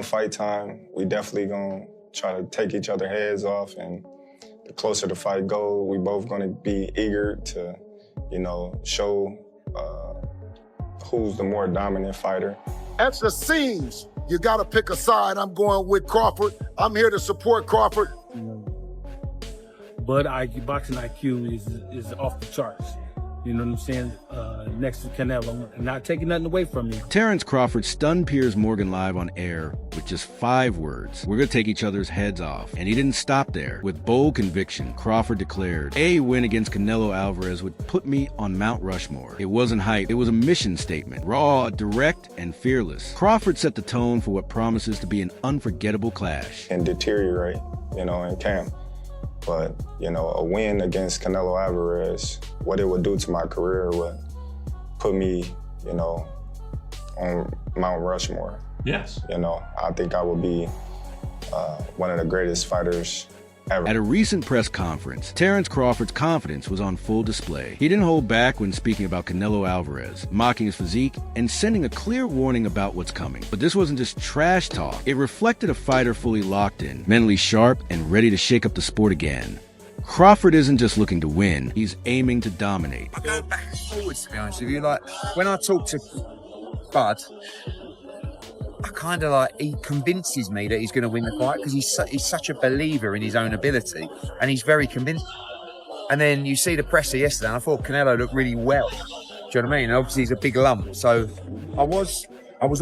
Fight time, we definitely gonna try to take each other heads off, and the closer the fight goes, we both gonna be eager to, show who's the more dominant fighter. At the seams, you gotta pick a side. I'm going with Crawford. I'm here to support Crawford. But boxing IQ is off the charts. You know what I'm saying? Next to Canelo, not taking nothing away from me. Terence Crawford stunned Piers Morgan live on air with just 5 words. We're gonna take each other's heads off. And he didn't stop there. With bold conviction, Crawford declared, a win against Canelo Alvarez would put me on Mount Rushmore. It wasn't hype, it was a mission statement. Raw, direct, and fearless. Crawford set the tone for what promises to be an unforgettable clash. And deteriorate, in camp. But, a win against Canelo Alvarez, what it would do to my career would put me, on Mount Rushmore. Yes. I think I would be one of the greatest fighters ever. At a recent press conference, Terence Crawford's confidence was on full display. He didn't hold back when speaking about Canelo Alvarez, mocking his physique and sending a clear warning about what's coming. But this wasn't just trash talk. It reflected a fighter fully locked in, mentally sharp, and ready to shake up the sport again. Crawford isn't just looking to win, he's aiming to dominate. I go back and forwards, to be honest with you. Like, when I talk to Bud, I kind of he convinces me that he's going to win the fight because he's such a believer in his own ability and he's very convincing. And then you see the presser yesterday and I thought Canelo looked really well. Do you know what I mean? Obviously he's a big lump. So I was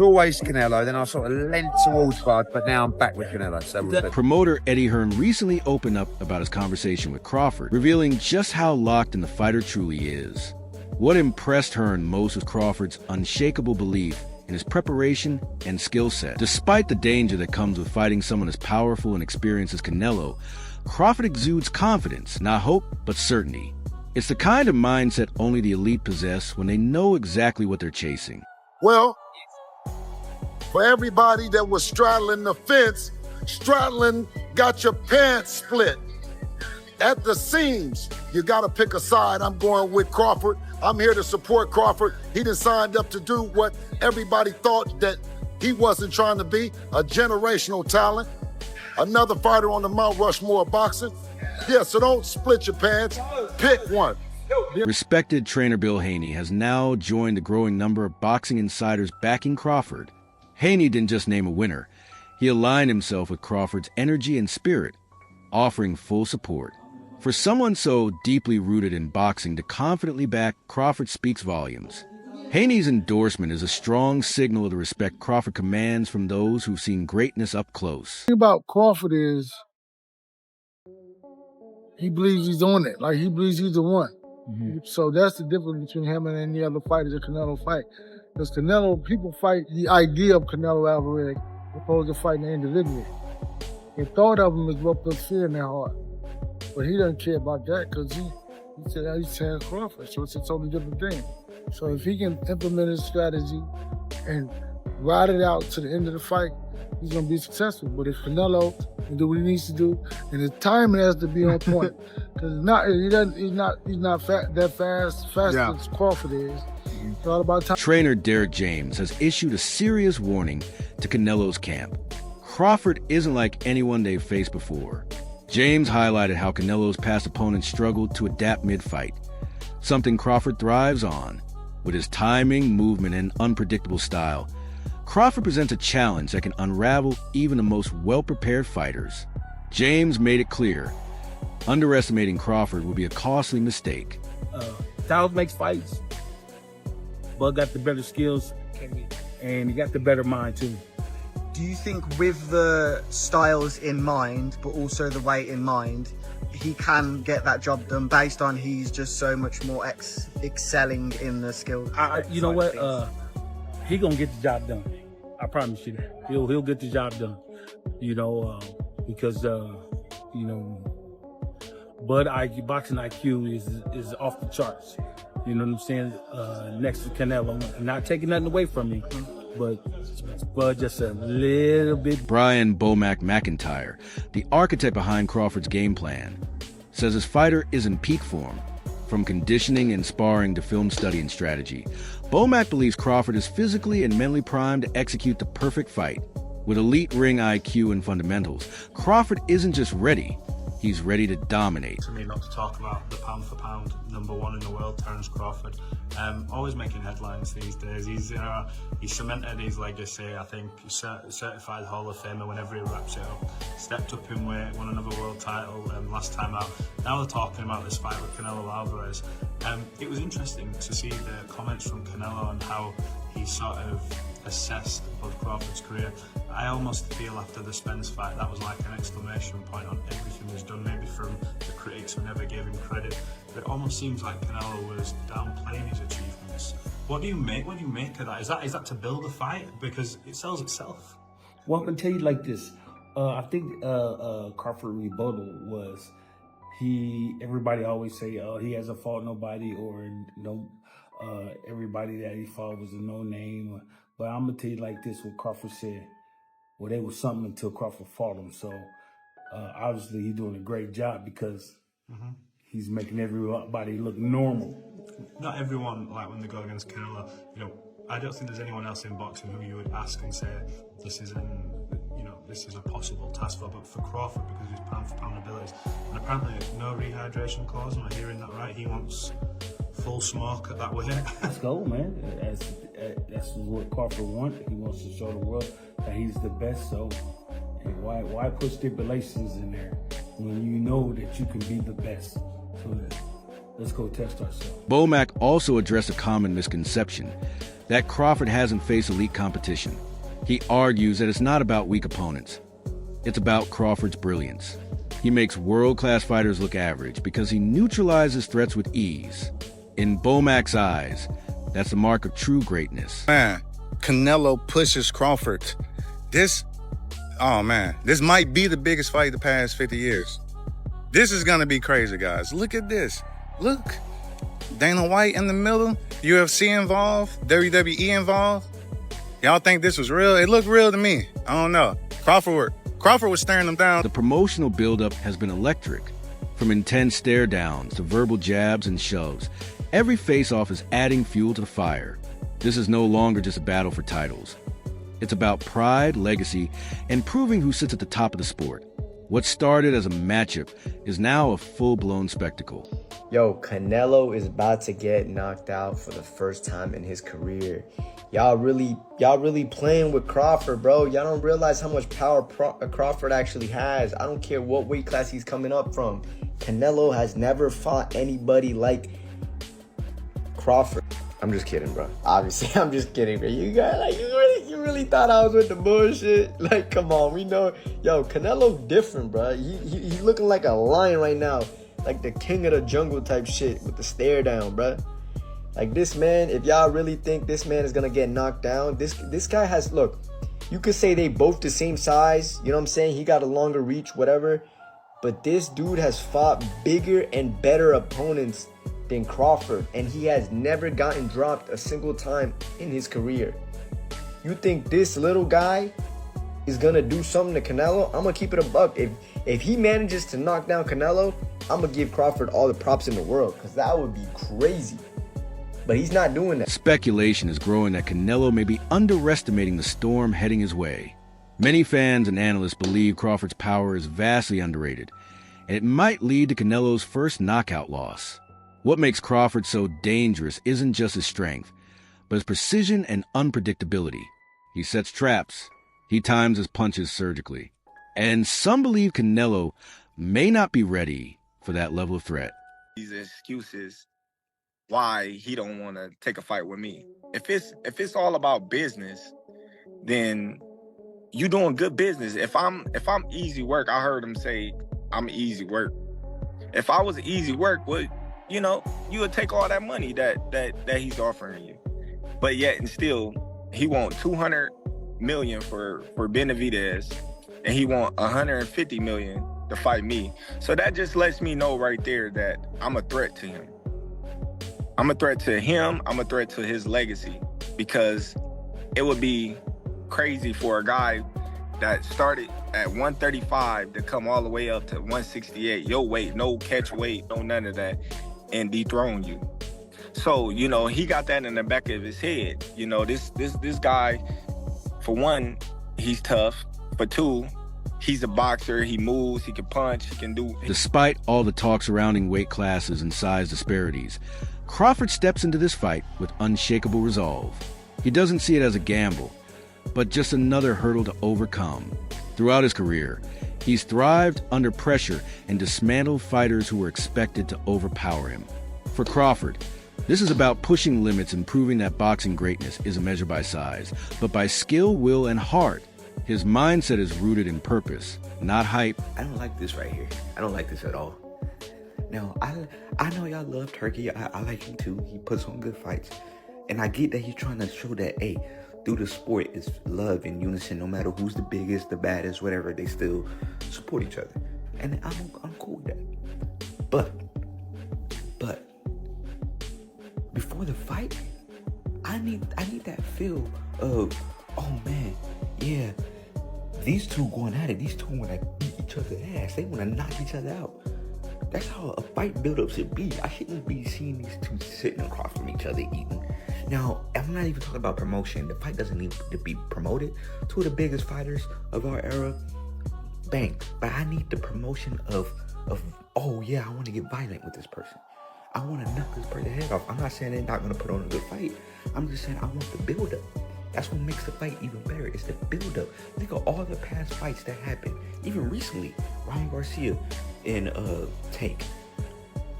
always Canelo, then I sort of leant towards Bud, but now I'm back with Canelo. So Promoter Eddie Hearn recently opened up about his conversation with Crawford, revealing just how locked in the fighter truly is. What impressed Hearn most was Crawford's unshakable belief in his preparation and skill set. Despite the danger that comes with fighting someone as powerful and experienced as Canelo, Crawford exudes confidence, not hope, but certainty. It's the kind of mindset only the elite possess when they know exactly what they're chasing. Well, for everybody that was straddling the fence, straddling got your pants split. At the seams, you gotta pick a side. I'm going with Crawford. I'm here to support Crawford. He done signed up to do what everybody thought that he wasn't trying to be, a generational talent. Another fighter on the Mount Rushmore of boxing. Yeah, so don't split your pants, pick one. Respected trainer Bill Haney has now joined the growing number of boxing insiders backing Crawford. Haney didn't just name a winner. He aligned himself with Crawford's energy and spirit, offering full support. For someone so deeply rooted in boxing to confidently back Crawford speaks volumes. Haney's endorsement is a strong signal of the respect Crawford commands from those who've seen greatness up close. The thing about Crawford is he believes he's on it. Like, he believes he's the one. Mm-hmm. So that's the difference between him and any other fighters that Canelo fight. Because Canelo, people fight the idea of Canelo Alvarez opposed to fighting the individual. The thought of him is what puts fear in their heart. But he doesn't care about that because he said he's Terence Crawford, so it's a totally different thing. So if he can implement his strategy and ride it out to the end of the fight, he's gonna be successful. But if Canelo can do what he needs to do, and his timing has to be on point, because he's not that fast as Crawford is. It's all about time. Trainer Derek James has issued a serious warning to Canelo's camp. Crawford isn't like anyone they've faced before. James highlighted how Canelo's past opponents struggled to adapt mid-fight, something Crawford thrives on. With his timing, movement, and unpredictable style, Crawford presents a challenge that can unravel even the most well-prepared fighters. James made it clear, underestimating Crawford would be a costly mistake. Styles makes fights. Bud got the better skills, and he got the better mind, too. Do you think with the styles in mind, but also the weight in mind, he can get that job done based on he's just so much more excelling in the skills? You know what? He gonna get the job done. I promise you that. He'll get the job done. Because Bud boxing IQ is off the charts. You know what I'm saying? Next to Canelo, not taking nothing away from me. But Bud just a little bit. Brian Bomac McIntyre, the architect behind Crawford's game plan, says his fighter is in peak form, from conditioning and sparring to film study and strategy. Bomac believes Crawford is physically and mentally primed to execute the perfect fight. With elite ring IQ and fundamentals, Crawford isn't just ready, he's ready to dominate. To me, not to talk about the pound for pound #1 in the world, Terence Crawford, always making headlines these days. He's cemented his legacy. I think he's certified Hall of Famer whenever he wraps it up. Stepped up in weight, won another world title last time out. Now we're talking about this fight with Canelo Alvarez. It was interesting to see the comments from Canelo on how he sort of assessed Bud Crawford's career. I almost feel after the Spence fight that was like an exclamation point on everything he's done, maybe from the critics who never gave him credit. But it almost seems like Canelo was downplaying his achievements. What do you make when you make of that? Is that to build a fight? Because it sells itself. Well, I'm gonna tell you like this. I think Crawford rebuttal was everybody always say, oh, he hasn't fought nobody, or no, everybody that he fought was a no name. But I'm gonna tell you like this, what Crawford said. Well, they was something until Crawford fought him. So obviously he's doing a great job because he's making everybody look normal. Not everyone, like when they go against Canelo, I don't think there's anyone else in boxing who you would ask and say this is a possible task for. But for Crawford, because of his pound for pound abilities, and apparently no rehydration clause. Am I hearing that right? He wants full smoke at that weight. Let's go, man. That's what Crawford wants. He wants to show the world that he's the best. So why put stipulations in there when you know that you can be the best? So let's go test ourselves. Bomac also addressed a common misconception that Crawford hasn't faced elite competition. He argues that it's not about weak opponents. It's about Crawford's brilliance. He makes world-class fighters look average because he neutralizes threats with ease. In Bomac's eyes, that's the mark of true greatness. Man, Canelo pushes Crawford. This might be the biggest fight the past 50 years. This is gonna be crazy, guys. Look at this. Look. Dana White in the middle, UFC involved, WWE involved. Y'all think this was real? It looked real to me. I don't know. Crawford was staring them down. The promotional buildup has been electric. From intense stare downs to verbal jabs and shoves, every face-off is adding fuel to the fire. This is no longer just a battle for titles. It's about pride, legacy, and proving who sits at the top of the sport. What started as a matchup is now a full-blown spectacle. Yo, Canelo is about to get knocked out for the first time in his career. Y'all really playing with Crawford, bro. Y'all don't realize how much power Crawford actually has. I don't care what weight class he's coming up from. Canelo has never fought anybody like Crawford. I'm just kidding, bro. Obviously, I'm just kidding, bro. You guys, you really thought I was with the bullshit? Like, come on, we know. Yo, Canelo different, bro. He looking like a lion right now. Like the king of the jungle type shit with the stare down, bro. Like this man, if y'all really think this man is gonna get knocked down, this guy has, look, you could say they both the same size, you know what I'm saying? He got a longer reach, whatever. But this dude has fought bigger and better opponents than Crawford, and he has never gotten dropped a single time in his career. You think this little guy is gonna do something to Canelo? I'm gonna keep it a buck. If he manages to knock down Canelo, I'm gonna give Crawford all the props in the world, because that would be crazy. But he's not doing that. Speculation is growing that Canelo may be underestimating the storm heading his way. Many fans and analysts believe Crawford's power is vastly underrated, and it might lead to Canelo's first knockout loss. What makes Crawford so dangerous isn't just his strength, but his precision and unpredictability. He sets traps. He times his punches surgically. And some believe Canelo may not be ready for that level of threat. These excuses why he don't want to take a fight with me. If it's all about business, then you doing good business. If I'm easy work, I heard him say I'm easy work. If I was easy work, well, you would take all that money that he's offering you. But yet and still, he want $200 million for Benavidez, and he want $150 million to fight me. So that just lets me know right there that I'm a threat to him. I'm a threat to him. I'm a threat to his legacy, because it would be crazy for a guy that started at 135 to come all the way up to 168, your weight, no catch weight, no none of that, and dethrone you. So, he got that in the back of his head. This guy, for one, he's tough. For two, he's a boxer. He moves, he can punch, he can do... Despite all the talk surrounding weight classes and size disparities, Crawford steps into this fight with unshakable resolve. He doesn't see it as a gamble, but just another hurdle to overcome. Throughout his career, he's thrived under pressure and dismantled fighters who were expected to overpower him. For Crawford, this is about pushing limits and proving that boxing greatness isn't measured by size, but by skill, will, and heart. His mindset is rooted in purpose, not hype. I don't like this right here. I don't like this at all. Now, I know y'all love Turkey. I like him too. He puts on good fights. And I get that he's trying to show that, hey, through the sport, it's love and unison. No matter who's the biggest, the baddest, whatever, they still support each other. And I'm cool with that. But before the fight, I need that feel of, oh man, yeah, these two going at it. These two want to beat each other's ass. They want to knock each other out. That's how a fight build-up should be. I shouldn't be seeing these two sitting across from each other eating. Now, I'm not even talking about promotion. The fight doesn't need to be promoted. Two of the biggest fighters of our era, bang. But I need the promotion of oh yeah, I want to get violent with this person. I want to knock this person's head off. I'm not saying they're not going to put on a good fight. I'm just saying I want the build-up. That's what makes the fight even better. It's the build-up. Think of all the past fights that happened. Even recently, Ryan Garcia and Tank.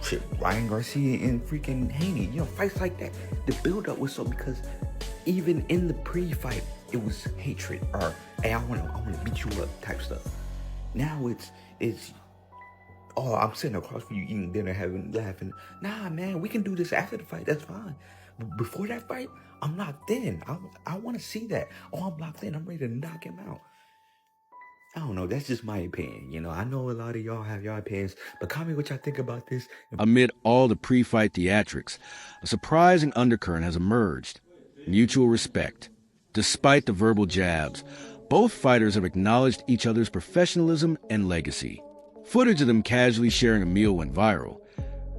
Shit, Ryan Garcia and freaking Haney. You know, fights like that. The build-up was so, because even in the pre-fight, it was hatred or, hey, I want to beat you up type stuff. Now it's oh, I'm sitting across from you eating dinner, laughing. Nah, man, we can do this after the fight. That's fine. But before that fight, I'm locked in. I want to see that. Oh, I'm locked in. I'm ready to knock him out. I don't know. That's just my opinion. You know, I know a lot of y'all have your opinions, but comment what y'all think about this. Amid all the pre-fight theatrics, a surprising undercurrent has emerged: mutual respect. Despite the verbal jabs, both fighters have acknowledged each other's professionalism and legacy. Footage of them casually sharing a meal went viral,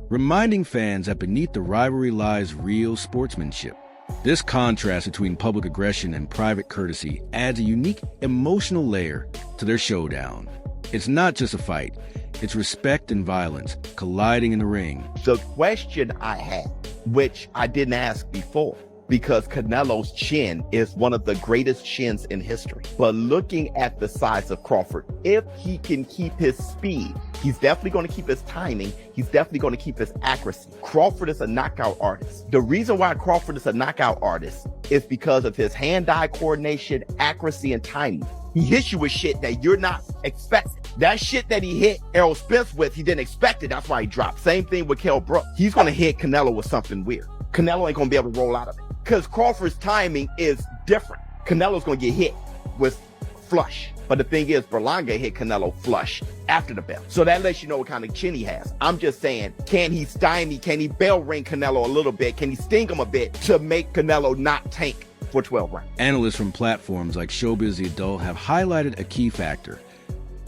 reminding fans that beneath the rivalry lies real sportsmanship. This contrast between public aggression and private courtesy adds a unique emotional layer to their showdown. It's not just a fight, it's respect and violence colliding in the ring. The question I had, which I didn't ask before, because Canelo's chin is one of the greatest chins in history. But looking at the size of Crawford, if he can keep his speed, he's definitely going to keep his timing. He's definitely going to keep his accuracy. Crawford is a knockout artist. The reason why Crawford is a knockout artist is because of his hand-eye coordination, accuracy, and timing. He hits you with shit that you're not expecting. That shit that he hit Errol Spence with, he didn't expect it. That's why he dropped. Same thing with Kell Brook. He's going to hit Canelo with something weird. Canelo ain't going to be able to roll out of it, because Crawford's timing is different. Canelo's going to get hit with flush. But the thing is, Berlanga hit Canelo flush after the bell. So that lets you know what kind of chin he has. I'm just saying, can he stymie, can he bell ring Canelo a little bit? Can he sting him a bit to make Canelo not tank for 12 rounds? Analysts from platforms like Showbiz The Adult have highlighted a key factor: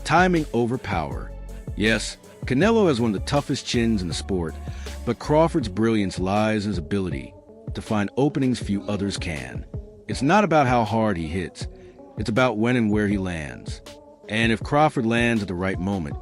timing over power. Yes, Canelo has one of the toughest chins in the sport, but Crawford's brilliance lies in his ability to find openings few others can. It's not about how hard he hits, it's about when and where he lands. And if Crawford lands at the right moment,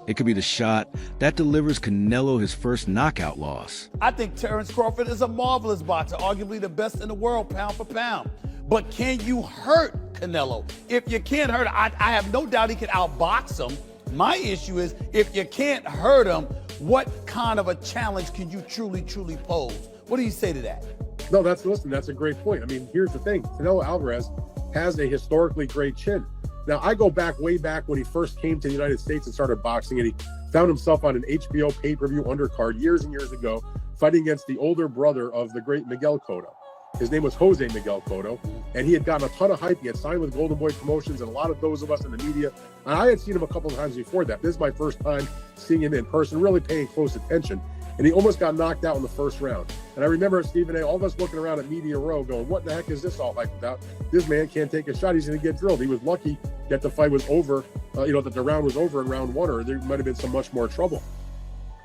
it could be the shot that delivers Canelo his first knockout loss. I think Terence Crawford is a marvelous boxer, arguably the best in the world, pound for pound. But can you hurt Canelo? If you can't hurt him, I have no doubt he can outbox him. My issue is, if you can't hurt him, what kind of a challenge can you truly pose? What do you say to that? No, that's a great point. I mean, here's the thing. Canelo Alvarez has a historically great chin. Now, I go way back when he first came to the United States and started boxing, and he found himself on an HBO pay-per-view undercard years and years ago, fighting against the older brother of the great Miguel Cotto. His name was Jose Miguel Cotto, and he had gotten a ton of hype. He had signed with Golden Boy Promotions, and a lot of those of us in the media, and I had seen him a couple of times before that. This is my first time seeing him in person, really paying close attention. And he almost got knocked out in the first round. And I remember Stephen A., all of us looking around at Media Row going, what the heck is this all hyped about? This man can't take a shot. He's going to get drilled. He was lucky that the fight was over, that the round was over in round one, or there might have been some much more trouble.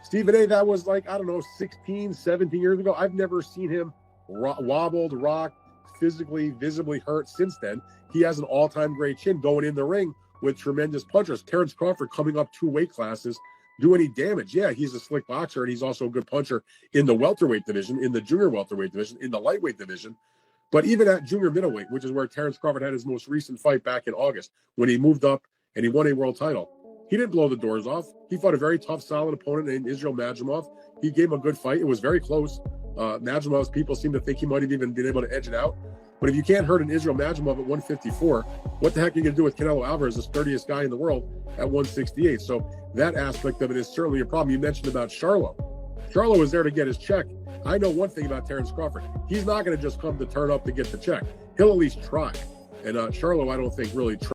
Stephen A., that was 16, 17 years ago. I've never seen him wobbled, rocked, physically, visibly hurt since then. He has an all-time great chin going in the ring with tremendous punchers. Terence Crawford coming up 2 weight classes, do any damage? Yeah, he's a slick boxer, and he's also a good puncher in the welterweight division, in the junior welterweight division, in the lightweight division. But even at junior middleweight, which is where Terence Crawford had his most recent fight back in August, when he moved up and he won a world title, he didn't blow the doors off. He fought a very tough, solid opponent named Israel Madrimov. He gave him a good fight. It was very close. Madrimov's people seem to think he might have even been able to edge it out. But if you can't hurt an Israel Madrimov at 154, what the heck are you going to do with Canelo Alvarez, the sturdiest guy in the world, at 168? So that aspect of it is certainly a problem. You mentioned about Charlo. Charlo was there to get his check. I know one thing about Terence Crawford. He's not going to just come to turn up to get the check. He'll at least try. And Charlo, I don't think, really tried.